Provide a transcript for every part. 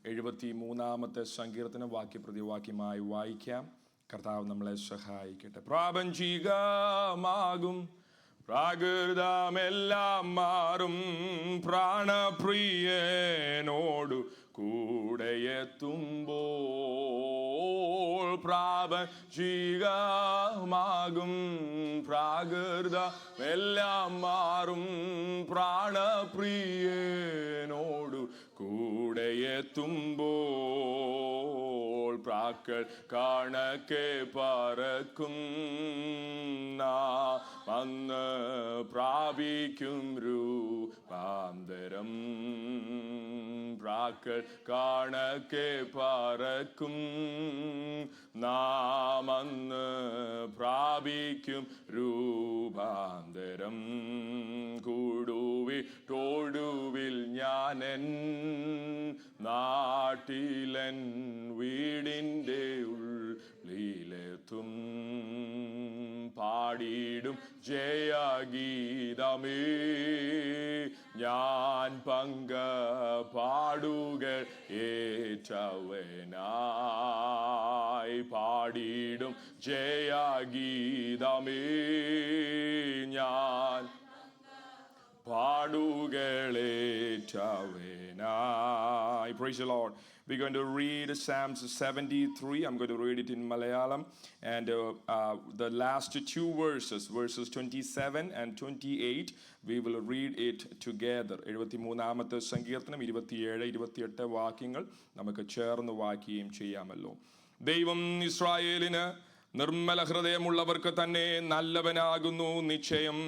73 സങ്കീർത്തനം വാക്യപ്രതിവാക്യമായി വായിക്കാം. കർത്താവ് നമ്മളെ സഹായിക്കട്ടെ. പ്രാപഞ്ചികമാകും പ്രാകൃതമെല്ലാം മാറും, പ്രാണപ്രിയനോടു കൂടെയെത്തുമ്പോൾ. പ്രാപഞ്ചികമാകും പ്രാകൃതമെല്ലാം മാറും, പ്രാണപ്രിയനോടു കൂടെയെത്തുമ്പോൾ. പ്രാക്കൾ കണക്കെ പറക്കും അന്ന് പ്രാപിക്കും രൂപാന്തരം. പ്രാക്കൾ കണക്കെ പറക്കും നാം അന്ന് പ്രാപിക്കും രൂപാന്തരം. കൂടുവിട്ടൊടുവിൽ ഞാനെൻ നാട്ടിലൻ വീടിൻ്റെ ഉള്ളിലെത്തും. പാടിയിടും ജയഗീതമേ ഞാൻ പങ്ക പാടുകൾ ഏറ്റവനായി. പാടിയിടും ജയഗീതമേ ഞാൻ പാടുകളേറ്റവനായി. Praise the Lord. We're going to read Psalms 73. I'm going to read it in Malayalam. And the last two verses, verses 27 and 28, we will read it together. 73-ാമത്തെ സങ്കീർത്തനം 27-28 വാക്യങ്ങൾ നമുക്ക് ചേർന്ന് വായിക്കുകയും ചെയ്യാമല്ലോ. ദൈവം ഇസ്രായേലിന് നിർമ്മല ഹൃദയമുള്ളവർക്ക് തന്നെ നല്ലവനാകുന്നു നിശ്ചയം.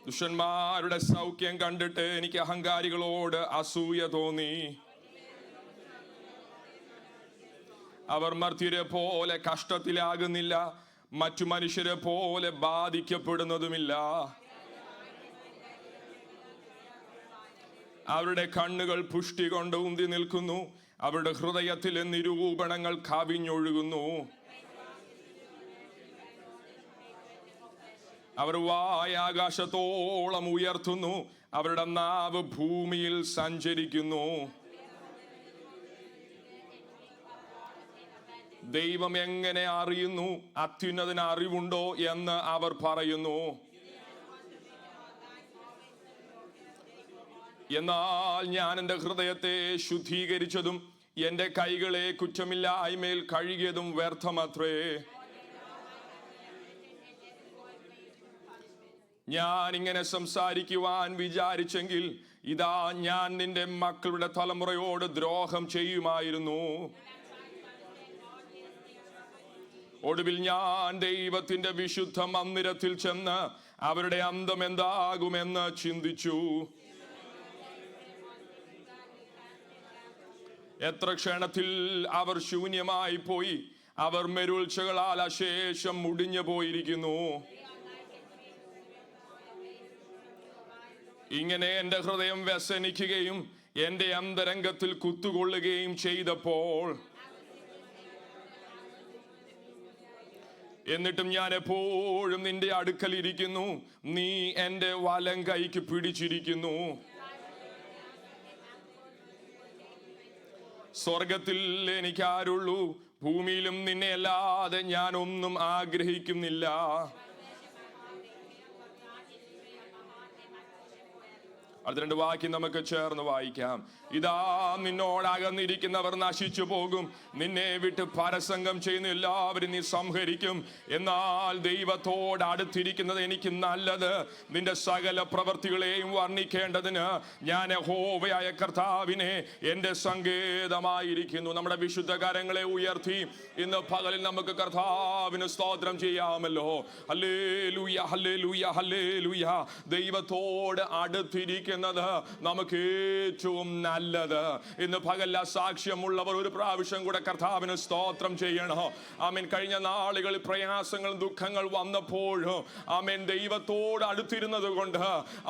ദുഷ്ടന്മാരുടെ സൗഖ്യം കണ്ടിട്ട് എനിക്ക് അഹങ്കാരികളോട് അസൂയ തോന്നി. അവർ മർത്യരെ പോലെ കഷ്ടത്തിലാകുന്നില്ല, മറ്റു മനുഷ്യരെ പോലെ ബാധിക്കപ്പെടുന്നതുമില്ല. അവരുടെ കണ്ണുകൾ പുഷ്ടി കൊണ്ട് ഉന്തി നിൽക്കുന്നു, അവരുടെ ഹൃദയത്തിലെ നിരൂപണങ്ങൾ കവിഞ്ഞൊഴുകുന്നു. അവർ വായ ആകാശത്തോളം ഉയർത്തുന്നു, അവരുടെ നാവ് ഭൂമിയിൽ സഞ്ചരിക്കുന്നു. ദൈവം എങ്ങനെ അറിയുന്നു? അത്യുന്നതന് അറിവുണ്ടോ എന്ന് അവർ പറയുന്നു. എന്നാൽ ഞാൻ എൻ്റെ ഹൃദയത്തെ ശുദ്ധീകരിച്ചതും എൻ്റെ കൈകളെ കുറ്റമില്ലായ്മയിൽ കഴുകിയതും വ്യർത്ഥമത്രേ. ഞാൻ ഇങ്ങനെ സംസാരിക്കുവാൻ വിചാരിച്ചെങ്കിൽ ഇതാ ഞാൻ നിന്റെ മക്കളുടെ തലമുറയോട് ദ്രോഹം ചെയ്യുമായിരുന്നു. ഒടുവിൽ ഞാൻ ദൈവത്തിന്റെ വിശുദ്ധ മന്ദിരത്തിൽ ചെന്ന് അവരുടെ അന്തം എന്താകുമെന്ന് ചിന്തിച്ചു. എത്ര ക്ഷണത്തിൽ അവർ ശൂന്യമായി പോയി, അവർ മെരുൾച്ചകളാൽ അശേഷം മുടിഞ്ഞു പോയിരിക്കുന്നു. ഇങ്ങനെ എൻ്റെ ഹൃദയം വ്യസനിക്കുകയും എൻ്റെ അന്തരംഗത്തിൽ കുത്തുകൊള്ളുകയും ചെയ്തപ്പോൾ, എന്നിട്ടും ഞാൻ എപ്പോഴും നിന്റെ അടുക്കൽ ഇരിക്കുന്നു, നീ എൻ്റെ വലം കൈക്ക് പിടിച്ചിരിക്കുന്നു. സ്വർഗത്തിൽ എനിക്കാരുള്ളൂ, ഭൂമിയിലും നിന്നെ അല്ലാതെ ഞാൻ ഒന്നും ആഗ്രഹിക്കുന്നില്ല. അത് രണ്ട് വാക്യം നമുക്ക് ചേർന്ന് വായിക്കാം. ഇതാ നിന്നോടകന്നിരിക്കുന്നവർ നശിച്ചു പോകും, നിന്നെ വിട്ട് പരസംഗം ചെയ്യുന്ന എല്ലാവരും നീ സംഹരിക്കും. എന്നാൽ ദൈവത്തോട് അടുത്തിരിക്കുന്നത് എനിക്ക് നല്ലത്. നിന്റെ സകല പ്രവൃത്തികളെയും വർണ്ണിക്കേണ്ടതിന് ഞാൻ യഹോവയായ കർത്താവിനെ എൻ്റെ സങ്കേതമായിരിക്കുന്നു. നമ്മുടെ വിശുദ്ധ കരങ്ങളെ ഉയർത്തി ഇന്ന് പകലിൽ നമുക്ക് കർത്താവിന് സ്തോത്രം ചെയ്യാമല്ലോ. Hallelujah, hallelujah, hallelujah. ദൈവത്തോട് അടുത്തിരിക്കുന്ന നമുക്ക് ഏറ്റവും നല്ലത്. ഇന്ന് പകൽ സാക്ഷ്യമുള്ളവർ ഒരു പ്രാവശ്യം കൂടെ കർത്താവിന് സ്തോത്രം ചെയ്യണം. ആമേൻ. കഴിഞ്ഞ നാളുകളിൽ പ്രയാസങ്ങൾ ദുഃഖങ്ങൾ വന്നപ്പോൾ ആമേൻ ദൈവത്തോട് അടുത്തിരുന്നത് കൊണ്ട്,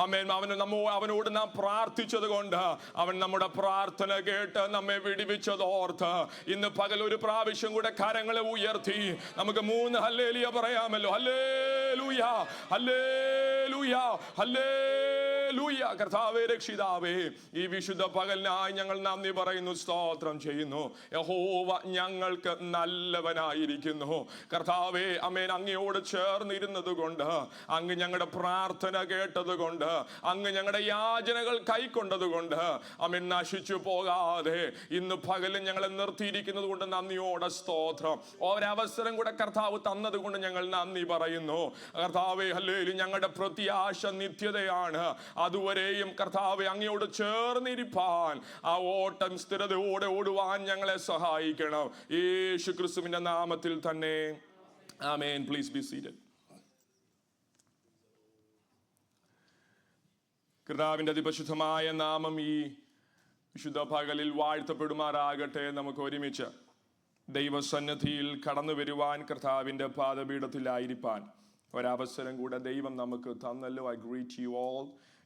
ആമേൻ അവനോട് നാം പ്രാർത്ഥിച്ചത് കൊണ്ട് അവൻ നമ്മുടെ പ്രാർത്ഥന കേട്ട് നമ്മെ വിടുവിച്ചതോർത്ത് ഇന്ന് പകൽ ഒരു പ്രാവശ്യം കൂടെ കരങ്ങളെ ഉയർത്തി നമുക്ക് 3 ഹല്ലേലൂയ പറയാമല്ലോ. Hallelujah, hallelujah, hallelujah. ഹല്ലേലൂയ. കർത്താവേ, രക്ഷിതാവേ, ഈ വിശുദ്ധ പകലിനായി ഞങ്ങൾ നന്ദി പറയുന്നു, സ്തോത്രം ചെയ്യുന്നു. യഹോവ ഞങ്ങൾക്ക് നല്ലവനായിരിക്കുന്നു. കർത്താവേ, ആമേൻ, അങ്ങയോട് ചേർന്നിരുന്നത് കൊണ്ട്, അങ്ങ് ഞങ്ങളുടെ പ്രാർത്ഥന കേട്ടത് കൊണ്ട്, അങ്ങ് ഞങ്ങളുടെ യാചനകൾ കൈക്കൊണ്ടത് കൊണ്ട്, ആമേൻ, നശിച്ചു പോകാതെ ഇന്ന് പകലും ഞങ്ങളെ നിർത്തിയിരിക്കുന്നത് കൊണ്ട് നന്ദിയോടെ സ്തോത്രം. ഒരവസരം കൂടെ കർത്താവ് തന്നത് കൊണ്ട് ഞങ്ങൾ നന്ദി പറയുന്നു. കർത്താവേ, ഹല്ലേലൂയ. ഞങ്ങളുടെ പ്രത്യാശ നിത്യതയാണ്. അതുവരെയും കർത്താവേ, അങ്ങയോട് ചേർന്നിരിപ്പാൻ, ആ ഓട്ടം സ്ഥിരതയോടെ ഓടുവാൻ ഞങ്ങളെ സഹായിക്കണം. യേശു ക്രിസ്തുവിന്റെ നാമത്തിൽ തന്നെ, ആമേൻ. Please be seated. കർത്താവിന്റെ അതിപരിശുദ്ധമായ നാമം ഈ വിശുദ്ധ പകലിൽ വാഴ്ത്തപ്പെടുമാറാകട്ടെ. നമുക്ക് ഒരുമിച്ച് ദൈവസന്നിധിയിൽ കടന്നു വരുവാൻ, കർത്താവിന്റെ പാദപീഠത്തിലായിരിക്കാൻ ഒരവസരം കൂടെ ദൈവം നമുക്ക് തന്നല്ലോ. I greet you all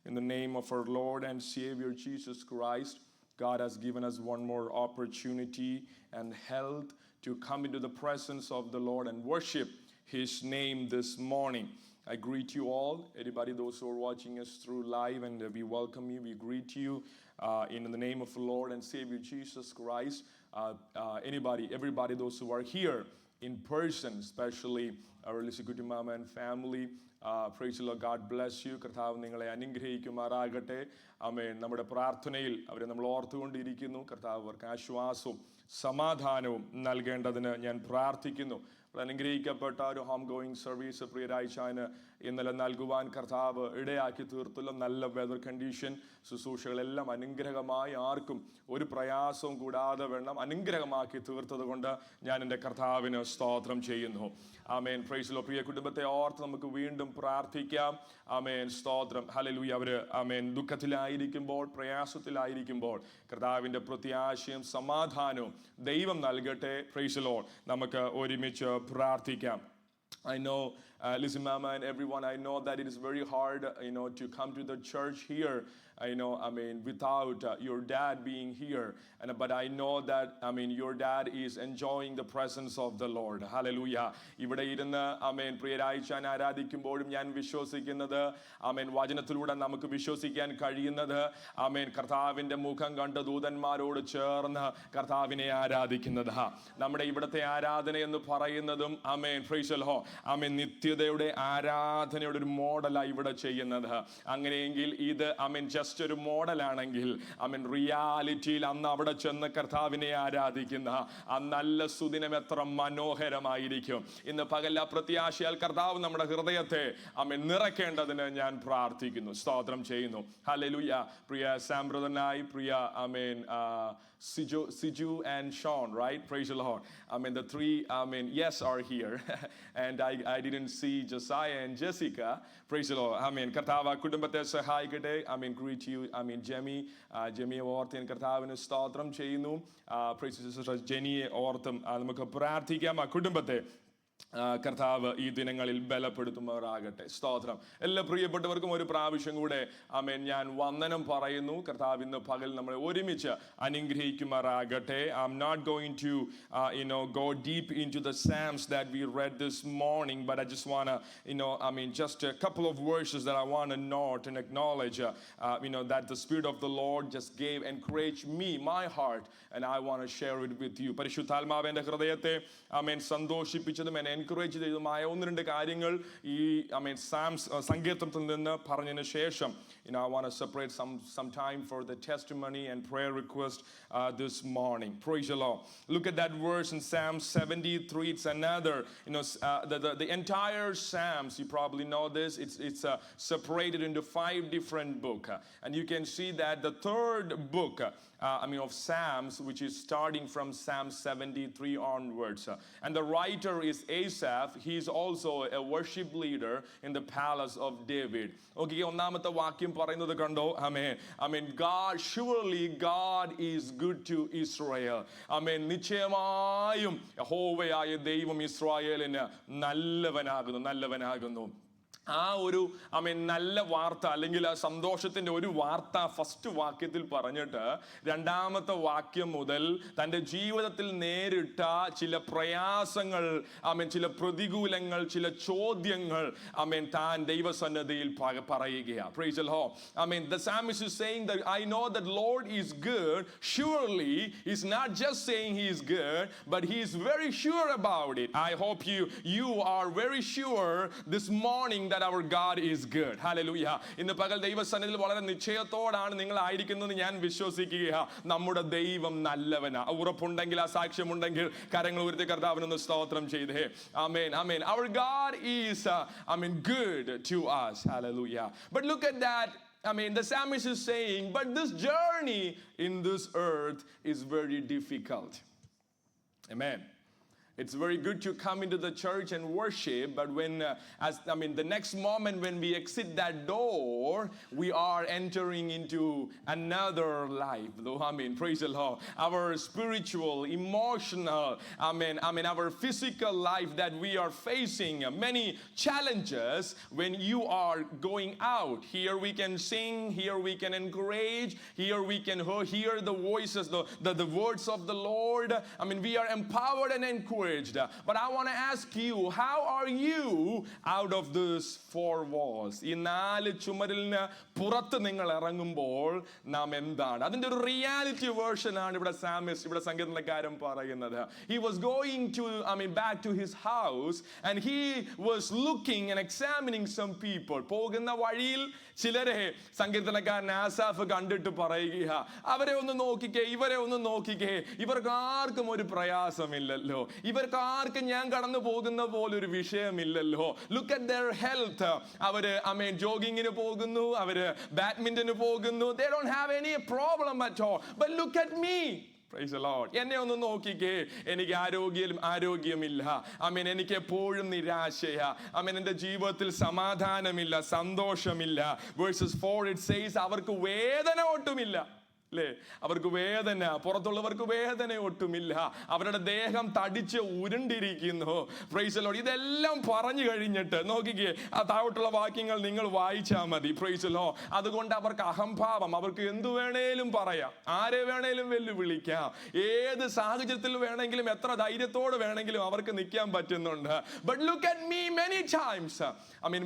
in the name of our Lord and Savior Jesus Christ. God has given us one more opportunity and health to come into the presence of the Lord and worship His name this morning. I greet you all, everybody, those who are watching us through live, and we welcome you. We greet you in the name of the Lord and Savior Jesus Christ. Everybody, those who are here in person, especially our Lisikuti Mama and family, praise the Lord. God bless you. കർത്താവ് നിങ്ങളെ അനുഗ്രഹിക്കുമാറാകട്ടെ. ആമേൻ. നമ്മുടെ പ്രാർത്ഥനയിൽ അവരെ നമ്മൾ ഓർത്തുകൊണ്ടിരിക്കുന്നു. കർത്താവ് അവർക്ക് ആശ്വാസവും സമാധാനവും നൽകേണ്ടതിന് ഞാൻ പ്രാർത്ഥിക്കുന്നു. അനുഗ്രഹിക്കപ്പെട്ട ഒരു ഹോം ഗോയിങ് സർവീസ് പ്രിയരാഴ്ചന് ഇന്നലെ നൽകുവാൻ കർത്താവ് ഇടയാക്കി തീർത്തുള്ള നല്ല വെതർ കണ്ടീഷൻ ശുശ്രൂഷകളെല്ലാം അനുഗ്രഹമായി, ആർക്കും ഒരു പ്രയാസവും കൂടാതെ വേണം അനുഗ്രഹമാക്കി തീർത്തത് കൊണ്ട് ഞാൻ എൻ്റെ കർത്താവിന് സ്തോത്രം ചെയ്യുന്നു. ആമേൻ. Praise the lord. പ്രിയ കുടുംബത്തെ ഓർത്ത് നമുക്ക് വീണ്ടും പ്രാർത്ഥിക്കാം. ആമേൻ. സ്തോത്രം. ഹല്ലേലൂയ. അവര് ആമേൻ ദുഃഖത്തിലായിരിക്കുമ്പോൾ, പ്രയാസത്തിലായിരിക്കുമ്പോൾ കർത്താവിൻ്റെ പ്രത്യാശയും സമാധാനവും ദൈവം നൽകട്ടെ. Price the Lord. നമുക്ക് ഒരുമിച്ച് പ്രാർത്ഥിക്കാം. I know, listen, Mama and everyone, I know that it is very hard, to come to the church here, without your dad being here. But I know that, your dad is enjoying the presence of the Lord. Hallelujah. ഇവിടെ ഇരുന്ന്, പ്രിയരാഴ്ചാൻ ആരാധിക്കുമ്പോഴും ഞാൻ വിശ്വസിക്കുന്നത്, വചനത്തിലൂടെ നമുക്ക് വിശ്വസിക്കാൻ കഴിയുന്നത്, കർത്താവിൻ്റെ മുഖം കണ്ട് ദൂതന്മാരോട് ചേർന്ന് കർത്താവിനെ ആരാധിക്കുന്നത്. നമ്മുടെ ഇവിടുത്തെ ആരാധന എന്ന് പറയുന്നതും, പ്രൈസ് ദി ലോർഡ്, നിത്യതയുടെ ആരാധനയുടെ ഒരു മോഡലാണ് ഇവിടെ ചെയ്യുന്നത്. അങ്ങനെയെങ്കിൽ ഇത് ജസ്റ്റ് ഒരു മോഡലാണെങ്കിൽ, റിയാലിറ്റിയിൽ അന്ന് അവിടെ ചെന്ന് കർത്താവിനെ ആരാധിക്കുന്ന ആ നല്ല സുദിനം എത്ര മനോഹരമായിരിക്കും. ഇന്ന് പകൽ ആ പ്രത്യാശയാൽ കർത്താവ് നമ്മുടെ ഹൃദയത്തെ നിറയ്ക്കേണ്ടതിന് ഞാൻ പ്രാർത്ഥിക്കുന്നു, സ്തോത്രം ചെയ്യുന്നു. ഹല്ലേലൂയ. പ്രിയ സാം ബ്രദറിനായി, പ്രിയ Siju and Sean, right? Praise the Lord. The three, yes, are here. And I didn't see Josiah and Jessica. Praise the Lord. കർത്താവ് കുടുംബത്തെ സഹായിക്കട്ടെ. Greet you. ജെമിയെ ഓർത്ത് ഞാൻ കർത്താവിന് സ്തോത്രം ചെയ്യുന്നു. ജെനിയെ ഓർത്തും നമുക്ക് പ്രാർത്ഥിക്കാം. ആ കുടുംബത്തെ കർത്താവ് ഈ ദിനങ്ങളിൽ ബലപ്പെടുത്തുമാറാകട്ടെ. സ്തോത്രം. എല്ലാ പ്രിയപ്പെട്ടവർക്കും ഒരു പ്രാവശ്യം കൂടെ ഞാൻ വന്ദനം പറയുന്നു. കർത്താവ് ഇന്ന് പകൽ നമ്മളെ ഒരുമിച്ച് അനുഗ്രഹിക്കുമാറാകട്ടെ. I'm not going to go deep into the Psalms that we read this morning, but I just want to just a couple of verses that I want to note and acknowledge that the Spirit of the Lord just encouraged me, my heart, and I want to share it with you. പരിശുദ്ധാത്മാവ് എൻ്റെ ഹൃദയത്തെ സന്തോഷിപ്പിച്ചതും encourage ചെയ്തതുമായ ഒന്ന് രണ്ട് കാര്യങ്ങൾ ഈ സങ്കീർത്തനത്തിൽ നിന്ന് പറഞ്ഞതിന് ശേഷം I want to separate some time for the testimony and prayer request this morning. Praise the Lord. Look at that verse in Psalm 73. It's another, the entire Psalms, you probably know this, it's separated into 5 different books. And you can see that the third book of Psalms, which is starting from Psalm 73 onwards. And the writer is Asaph. He is also a worship leader in the palace of David. Okay, ഒന്നാമത്തെ വാക്യം പറയുന്നത് കണ്ടോ? God, surely God is good to Israel. നിശ്ചയമായും യഹോവയായ ദൈവം ഇസ്രായേലിന് നല്ലവനാകുന്നു. ആ ഒരു നല്ല വാർത്ത അല്ലെങ്കിൽ ആ സന്തോഷത്തിന്റെ ഒരു വാർത്ത ഫസ്റ്റ് വാക്യത്തിൽ പറഞ്ഞിട്ട് രണ്ടാമത്തെ വാക്യം മുതൽ തൻ്റെ ജീവിതത്തിൽ നേരിട്ട ചില പ്രയാസങ്ങൾ, ചില പ്രതികൂലങ്ങൾ, ചില ചോദ്യങ്ങൾ താൻ ദൈവസന്നിധിയിൽ പറയുകയാണ്. Praise the Lord. The psalmist is saying that I know that Lord is good. Surely he's not just saying he is good, but he is very sure about it. I hope you are very sure this morning that our God is good. Hallelujah. ഇന്ന് പകൽ ദൈവസന്നിധിയിൽ വളരെ നിശ്ചയത്തോടാണ് നിങ്ങൾ ആയിരിക്കുന്നത് ഞാൻ വിശ്വസിക്കുകയാണ്. നമ്മുടെ ദൈവം നല്ലവനാ. ഉറപ്പുണ്ടെങ്കിൽ, ആ സാക്ഷ്യമുണ്ടെങ്കിൽ കരങ്ങൾ ഉയർത്തി കർത്താവിനൊന്ന് സ്തോത്രം ചെയ്തേ. ആമേൻ, ആമേൻ. Our God is good to us. Hallelujah. But look at that. The psalmist is saying, but this journey in this earth is very difficult. Amen. It's very good to come into the church and worship, but when the next moment when we exit that door, we are entering into another life. Praise the Lord. Our spiritual, emotional, our physical life that we are facing many challenges when you are going out. Here we can sing, here we can encourage, here we can hear the voices, the words of the Lord. We are empowered and encouraged. But I want to ask you, how are you out of these four walls? ഈ നാല് ചുമരിലിന് പുറത്ത് നിങ്ങൾ ഇറങ്ങുമ്പോൾ നാം എന്താണ്? അതിന്റെ ഒരു reality version ആണ് ഇവിടെ സംഗീതക്കാരൻ പറയുന്നത്. He was going to back to his house and he was looking and examining some people. പോകുന്ന വഴിയിൽ ചിലരെ സംഗീതക്കാരൻ ആസാഫ് കണ്ടിട്ട് പറയുക, അവരെ ഒന്ന് നോക്കിക്കേ, ഇവരെ ഒന്ന് നോക്കിക്കേ, ഇവർക്ക് ആർക്കും ഒരു പ്രയാസമില്ലല്ലോ, ഇവർക്ക് ആർക്കും ഞാൻ കടന്നു പോകുന്ന പോലൊരു വിഷയമില്ലല്ലോ. Look at their health. അവര് ജോഗിങ്ങിന് പോകുന്നു, അവര് ബാഡ്മിന്റന് പോകുന്നു. They don't have any problem at all. But look at me. Praise the Lord. എന്നെ ഒന്ന് നോക്കിക്കേ, എനിക്ക് ആരോഗ്യമില്ല. എനിക്ക് എപ്പോഴും നിരാശയാ. എൻ്റെ ജീവിതത്തിൽ സമാധാനമില്ല, സന്തോഷമില്ല. Verses 4 it says അവർക്ക് വേദന ഒട്ടുമില്ല. അവർക്ക് വേദന, പുറത്തുള്ളവർക്ക് വേദന ഒട്ടുമില്ല. അവരുടെ ദേഹം തടിച്ച് ഉരുണ്ടിരിക്കുന്നു. Price the Lord. ഇതെല്ലാം പറഞ്ഞു കഴിഞ്ഞിട്ട് നോക്കിക്കേ, ആ താഴോട്ടുള്ള വാക്യങ്ങൾ നിങ്ങൾ വായിച്ചാൽ മതി. Price the Lord. അതുകൊണ്ട് അവർക്ക് അഹംഭാവം, അവർക്ക് എന്തു വേണേലും പറയാം, ആരെ വേണേലും വെല്ലുവിളിക്കാം, ഏത് സാഹചര്യത്തിൽ വേണമെങ്കിലും എത്ര ധൈര്യത്തോട് വേണമെങ്കിലും അവർക്ക് നിൽക്കാൻ പറ്റുന്നുണ്ട്. But look at me many times.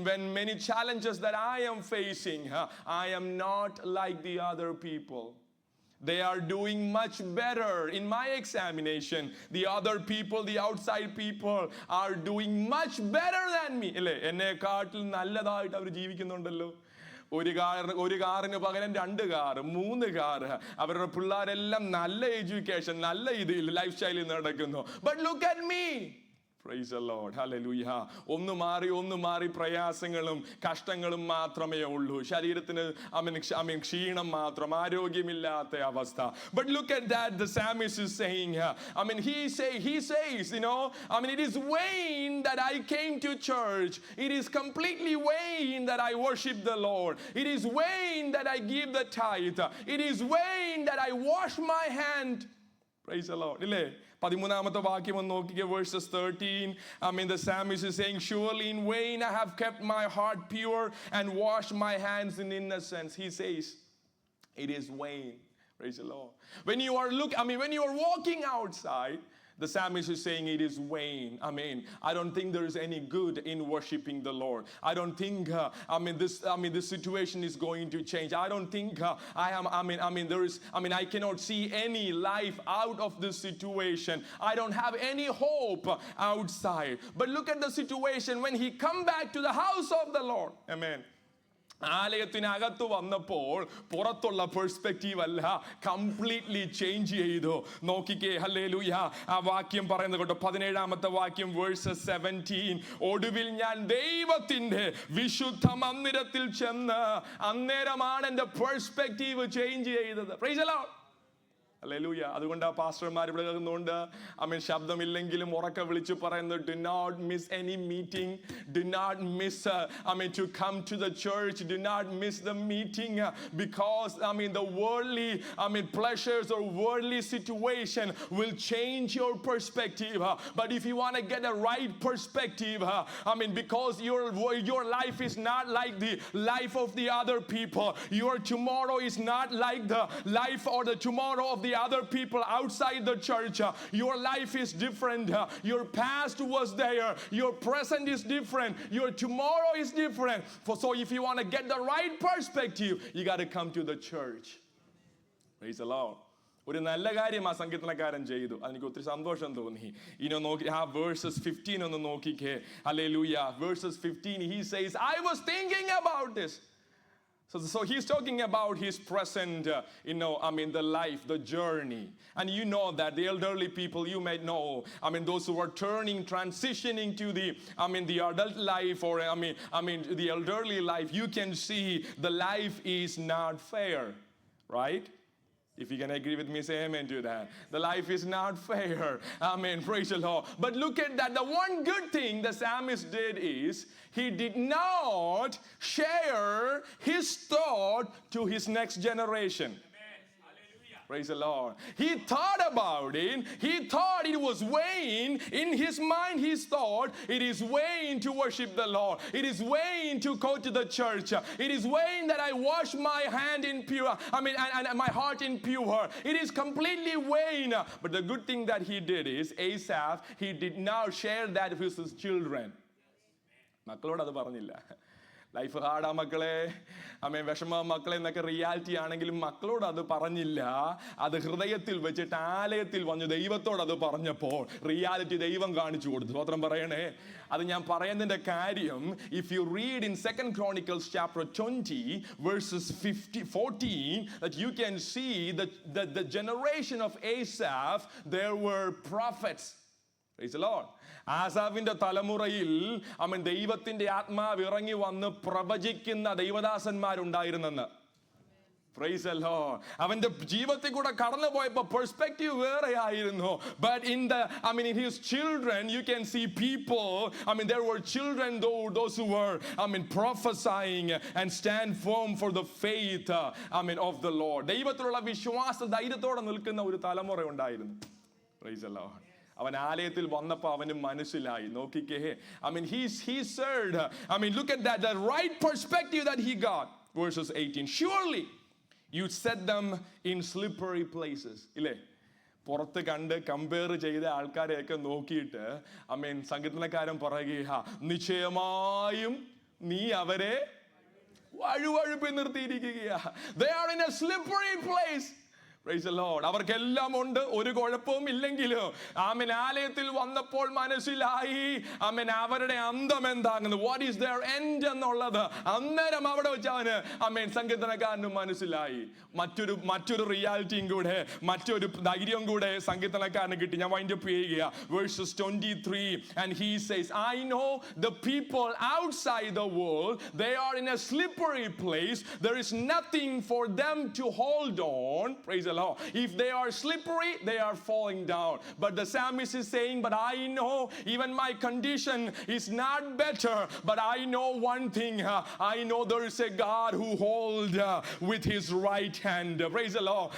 When many challenges that I am facing, I am not like the other people. They are doing much better in my examination. The other people, the outside people are doing much better than me. എന്നെക്കാട്ടിൽ നല്ലതായിട്ട് അവർ ജീവിക്കുന്നുണ്ടല്ലോ. ഒരു കാറിന് പകരം 2 car, 3 car. അവരുടെ പിള്ളേരെല്ലാം നല്ല education, നല്ല ഇതിൽ life സ്റ്റൈലിൽ നടക്കുന്നു. But look at me. Praise the Lord. Hallelujah. ഒന്ന് മാറി പ്രയാസങ്ങളും കഷ്ടങ്ങളും മാത്രമേ ഉള്ളൂ. ശരീരത്തിന് ക്ഷീണം മാത്രം, ആരോഗ്യമില്ലാത്ത അവസ്ഥ. But look at that, the psalmist is saying, he says, it is vain that I came to church. It is completely vain that I worship the Lord. It is vain that I give the tithe. It is vain that I wash my hand. Praise the Lord. ഇല്ലേ? 13ാമത്തെ വാക്യം ഒന്ന് നോക്കിക്കേ, verses 13. The psalmist is saying, surely in vain I have kept my heart pure and washed my hands in innocence. He says, it is vain. Praise the Lord. When you are walking outside, the psalmist is saying it is vain. I don't think there is any good in worshiping the Lord. I don't think this situation is going to change. I don't think I cannot see any life out of this situation. I don't have any hope outside. But look at the situation when he come back to the house of the Lord. Amen. ആലയത്തിനകത്ത് വന്നപ്പോൾ പുറത്തുള്ള perspective അല്ല, completely change ചെയ്തു. നോക്കിക്കേ, hallelujah. ആ വാക്യം പറയുന്നത് കേട്ടോ, 17ാമത്തെ വാക്യം, വേഴ്സസ് 17. ഒടുവിൽ ഞാൻ ദൈവത്തിന്റെ വിശുദ്ധ മന്ദിരത്തിൽ ചെന്ന്, അന്നേരമാണ് എൻ്റെ പെർസ്പെക്റ്റീവ് ചേഞ്ച് ചെയ്തത്. Price the Lord. ഹല്ലേലൂയ. അതുകൊണ്ട് ആ പാസ്റ്റർമാർ ഇവിടെ കേൾക്കുന്നുണ്ട്. ശബ്ദമില്ലെങ്കിലും ഉറക്കെ വിളിച്ചു പറയുന്നത്, do not miss any meeting, do not miss to come to the church, do not miss the meeting, because the worldly pleasures or worldly situation will change your perspective. But if you want to get a right perspective, because your life is not like the life of the other people, your tomorrow is not like the life or the tomorrow of the other people outside the church. Your life is different. Your past was there, your present is different, your tomorrow is different. So if you want to get the right perspective, you got to come to the church. Praise the Lord. ഒരു നല്ല കാര്യം ആ സംഗീതക്കാരൻ ചെയ്തു. അതെനിക്ക് ഒത്തിരി സന്തോഷം തോന്നി. നോക്കി ആ verses 15 ഒന്ന് നോക്കിക്കേ. Hallelujah. Verses 15, he says, I was thinking about this. So he's talking about his present, the life, the journey. And you know that the elderly people, you may know, those who are transitioning to the adult life, or the elderly life, you can see the life is not fair, right? If you can agree with me, say amen to that. The life is not fair. Amen. Praise the Lord. But look at that. The one good thing the psalmist did is he did not share his thought to his next generation. Praise the Lord. He thought about it. He thought it was vain. In his mind, he thought it is vain to worship the Lord. It is vain to go to the church. It is vain that I wash my hand in pure, and my heart in pure. It is completely vain. But the good thing that he did is, Asaph, he did not share that with his children. മക്കളോട് അത് പറഞ്ഞില്ല. Life ഹാർഡാ മക്കളെ, വിഷമ മക്കളെ എന്നൊക്കെ reality ആണെങ്കിലും മക്കളോട് അത് പറഞ്ഞില്ല. അത് ഹൃദയത്തിൽ വെച്ചിട്ട് ആലയത്തിൽ വന്ന് ദൈവത്തോട് അത് പറഞ്ഞപ്പോൾ റിയാലിറ്റി ദൈവം കാണിച്ചു കൊടുത്തു. സ്വത്രം പറയണേ. അത് ഞാൻ പറയുന്നതിന്റെ കാര്യം, if you read in 2 Chronicles chapter 20 verses 14, that you can see the generation of Asaph, there were prophets. Praise the Lord. ആസാഫിന്റെ തലമുറയിൽ ദൈവത്തിന്റെ ആത്മാവ് ഇറങ്ങി വന്ന് പ്രവചിക്കുന്ന ദൈവദാസന്മാരുണ്ടായിരുന്നെന്ന്. Praise the Lord. അവന്റെ ജീവിതത്തിൽ കൂടെ കടന്നു പോയപ്പോൾ പെർസ്പെക്റ്റീവ് വേറെ ആയിരുന്നു. But in his children, you can see people, there were children, those who were prophesying and stand firm for the faith of the Lord. ദൈവത്തിലുള്ള വിശ്വാസ ധൈര്യത്തോടെ നിൽക്കുന്ന ഒരു തലമുറ ഉണ്ടായിരുന്നു. Praise the Lord. അവൻ ആലയത്തിൽ വന്നപ്പോൾ അവന് മനസ്സിലായി. നോക്കിക്കേ, he said, look at that, the right perspective that he got. Verses 18, surely you set them in slippery places. ഇല്ലേ, പുറത്ത് കണ്ട് കമ്പയർ ചെയ്ത ആൾക്കാരെയൊക്കെ നോക്കിയിട്ട് സംഗീതക്കാരൻ പറയുക, നിശ്ചയമായും നീ അവരെ വഴുവഴുപ്പി നിർത്തിയിരിക്കുക. They are in a slippery place. Praise the Lord. അവർക്കെല്ലാം ഉണ്ട്, ഒരു കുഴപ്പവും ഇല്ലെങ്കിലും ആലയത്തിൽ വന്നപ്പോൾ മനസ്സിലായി അവരുടെ അന്തം എന്താകുന്നത്, വാട്ട് ഈസ് ദെയർ എൻഡ് എന്നുള്ളത്. അന്നേരം അവിടെ വെച്ച് അവന് സംഗീതനക്കാരന് മനസ്സിലായി. മറ്റൊരു റിയാലിറ്റിയും കൂടെ, മറ്റൊരു ധൈര്യം കൂടെ സംഗീതനക്കാരന് കിട്ടി. ഞാൻ വൈൻഡ് അപ്പ് ചെയ്യുക. Verses 23, and he says, I know the people outside the world, they are in a slippery place. There is nothing for them to hold on. Praise the Lord. If they are slippery, they are falling down. But the psalmist is saying, but I know even my condition is not better. But I know one thing. I know there is a God who holds with his right hand. Praise the Lord.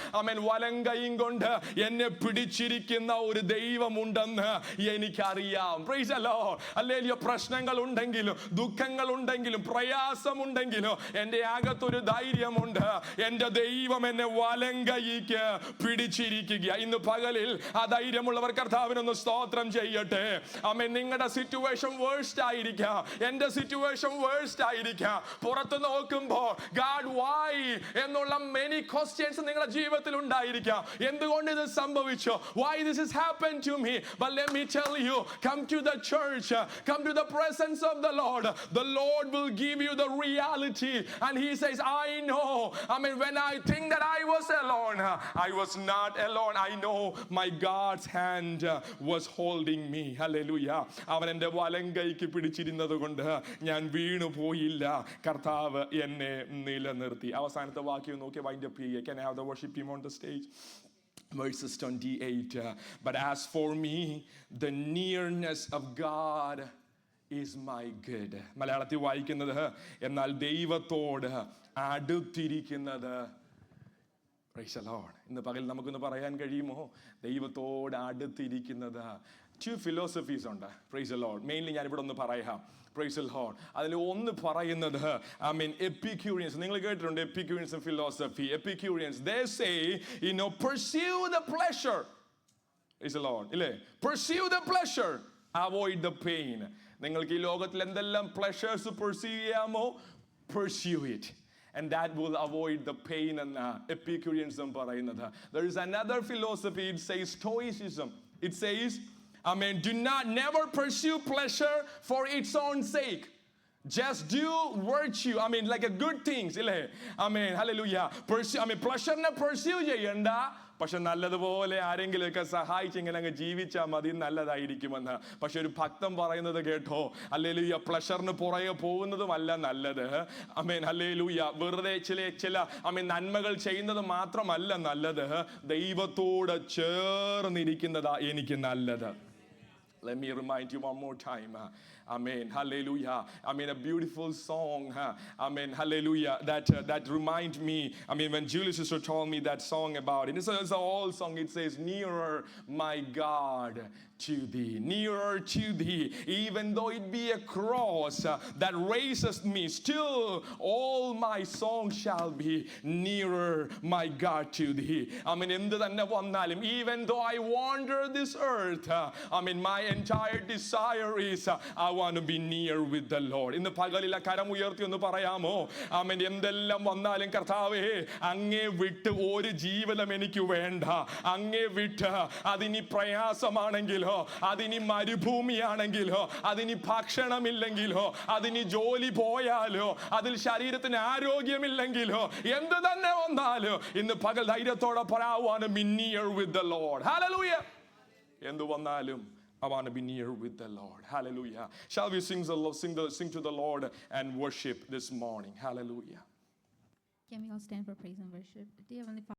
വലങ്കയും കൊണ്ട് എന്നെ പിടിച്ചിരിക്കുന്ന ഒരു ദൈവമുണ്ടെന്ന് എനിക്കറിയാം. Praise the Lord. Hallelujah. പ്രശ്നങ്ങൾ ഉണ്ടെങ്കിലും, ദുഃഖങ്ങൾ ഉണ്ടെങ്കിലും, പ്രയാസമുണ്ടെങ്കിലും എൻ്റെ അകത്തൊരു ധൈര്യമുണ്ട്. എൻ്റെ ദൈവം എന്നെ വലങ്കയിക്ക് പിടിച്ചിരിക്കുക. ഇന്ന് പകലിൽ ആ ധൈര്യമുള്ളവർ കർത്താവിനൊന്ന് സ്തോത്രം ചെയ്യട്ടെ. നിങ്ങളുടെ സിറ്റുവേഷൻ വേഴ്സ്റ്റ് ആയിരിക്കാം, എൻ്റെ സിറ്റുവേഷൻ വേഴ്സ്റ്റ് ആയിരിക്കാം. പുറത്ത് നോക്കുമ്പോൾ God why എന്നുള്ള many questions നിങ്ങളുടെ ജീവിതത്തിൽ ഉണ്ടായിരിക്കാം. എന്തുകൊണ്ട് ഇത് സംഭവിച്ചു? Why this has happened to me? But let me tell you, come to the church, come to the presence of the Lord. The Lord will give you the reality. And he says, I know. When I think that I was alone, I was not alone. I know my God's hand was holding me. Hallelujah. അവൻ എൻ്റെ വലങ്കൈക്ക് പിടിച്ചിരുന്നത് കൊണ്ട് ഞാൻ വീണു പോയില്ല. കർത്താവ് എന്നെ നിലനിർത്തി. അവസാനത്തെ വാക്യം നോക്കി വൈൻഡ് അപ്പ് ചെയ്യുക. Can I have the worship team on the stage? Verses 28. But as for me, the nearness of God is my good. മലയാളത്തിൽ വായിക്കുന്നത്, എന്നാൽ ദൈവത്തോട് അടുത്തിരിക്കുന്നത്. Praise the Lord. ഇന്ന് പകൽ നമുക്കൊന്ന് പറയാൻ കഴിയുമോ? ദൈവത്തോട് അടുത്തിരിക്കുന്നത്. Two philosophies ഉണ്ട്. Praise the Lord. Mainly ഞാൻ ഇവിടെ ഒന്ന് പറയാം. Praise the Lord. അതിൽ ഒന്ന് പറയുന്നത്, Epicureans. നിങ്ങൾ കേട്ടിട്ടുണ്ട് Epicureans philosophy. Epicureans, they say, pursue the pleasure. Praise the Lord. ഇല്ലേ? Pursue the pleasure. Avoid the pain. നിങ്ങൾക്ക് ഈ ലോകത്തിൽ എന്തെല്ലാം pleasures pursue ചെയ്യാമോ? Pursue it. And that will avoid the pain and Epicureanism പറയുന്നത്. There is another philosophy. It says Stoicism. It says, do not never pursue pleasure for its own sake. Just do virtue. Like a good things. Hallelujah. Pleasure pursue ചെയ്യണ്ട. പക്ഷെ നല്ലതുപോലെ ആരെങ്കിലുമൊക്കെ സഹായിച്ച് ഇങ്ങനെ അങ്ങ് ജീവിച്ചാൽ മതി, നല്ലതായിരിക്കുമെന്ന്. പക്ഷെ ഒരു ഭക്തൻ പറയുന്നത് കേട്ടോ, ഹല്ലേലൂയ, പ്ലഷറിന് പുറകെ പോകുന്നതുമല്ല നല്ലത്. ഹല്ലേലൂയ, വെറുതെ ചില നന്മകൾ ചെയ്യുന്നത് മാത്രമല്ല നല്ലത്, ദൈവത്തോട് ചേർന്നിരിക്കുന്നതാ എനിക്ക് നല്ലത്. Let me remind you one more time. Amen. Hallelujah. A beautiful song. Hallelujah. That remind me. When Julie sister told me that song about it. It's an old song. It says, nearer, my God, to thee. Nearer to thee. Even though it be a cross that raises me, still all my songs shall be nearer, my God, to thee. എന്ത് തന്നെ വന്നാലും, even though I wander this earth, my entire desire is I want to be near with the Lord. ഇന്ന് പകലിലെ കരം ഉയർത്തി ഒന്ന് പറയാമോ? എന്തെല്ലാം വന്നാലും കർത്താവേ, അങ്ങേ വിട്ട് ഒരു ജീവിതം എനിക്ക് വേണ്ട. അങ്ങേ വിട്ട് അതിനി പ്രയാസമാണെങ്കിലോ, അതിനി മരുഭൂമിയാണെങ്കിലോ, അതിനി ഭക്ഷണമില്ലെങ്കിലോ, അതിനി ജോലി പോയാലോ, അതിൽ ശരീരത്തിന് ആരോഗ്യമില്ലെങ്കിലോ, എന്ത് തന്നെ വന്നാലോ, ഇന്ന് പകൽ ധൈര്യത്തോടെ പറയാ, I want to be near with the Lord. Hallelujah. എന്ത് വന്നാലും I want to be near with the Lord. Hallelujah. Shall we sing to the Lord and worship this morning? Hallelujah. Can we all stand for praise and worship? Dear Heavenly Father,